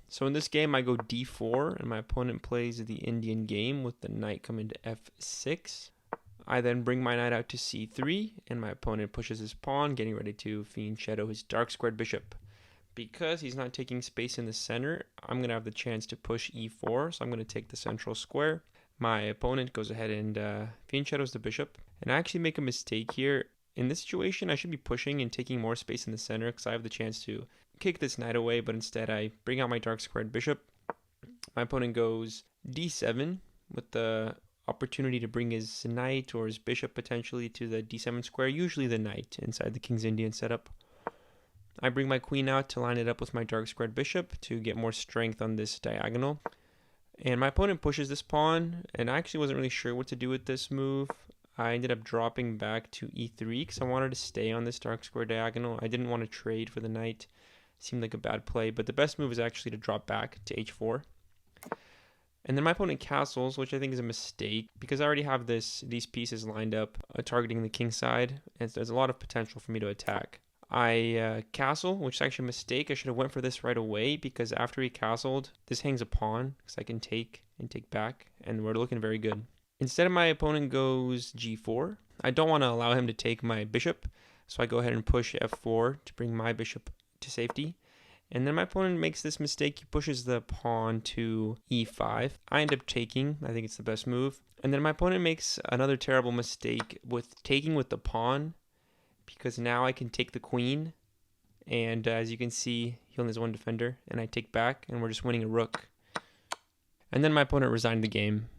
So in this game, I go d4, and my opponent plays the Indian game with the knight coming to f6. I then bring my knight out to c3, and my opponent pushes his pawn, getting ready to fianchetto his dark squared bishop. Because he's not taking space in the center, I'm going to have the chance to push e4, so I'm going to take the central square. My opponent goes ahead and fianchettos the bishop, and I actually make a mistake here. In this situation, I should be pushing and taking more space in the center because I have the chance to kick this knight away, but instead I bring out my dark squared bishop. My opponent goes d7 with the opportunity to bring his knight or his bishop potentially to the d7 square, usually the knight inside the King's Indian setup. I bring my queen out to line it up with my dark squared bishop to get more strength on this diagonal. And my opponent pushes this pawn, and I actually wasn't really sure what to do with this move. I ended up dropping back to e3 because I wanted to stay on this dark square diagonal. I didn't want to trade for the knight. It seemed like a bad play, but the best move is actually to drop back to h4. And then my opponent castles, which I think is a mistake because I already have these pieces lined up targeting the king side, and there's a lot of potential for me to attack. I castle, which is actually a mistake. I should have went for this right away because after he castled, this hangs a pawn because I can take and take back, and we're looking very good. Instead, my opponent goes g4. I don't want to allow him to take my bishop, so I go ahead and push f4 to bring my bishop to safety. And then my opponent makes this mistake. He pushes the pawn to e5. I end up taking. I think it's the best move. And then my opponent makes another terrible mistake with taking with the pawn, because now I can take the queen, and as you can see, he only has one defender, and I take back, and we're just winning a rook. And then my opponent resigned the game.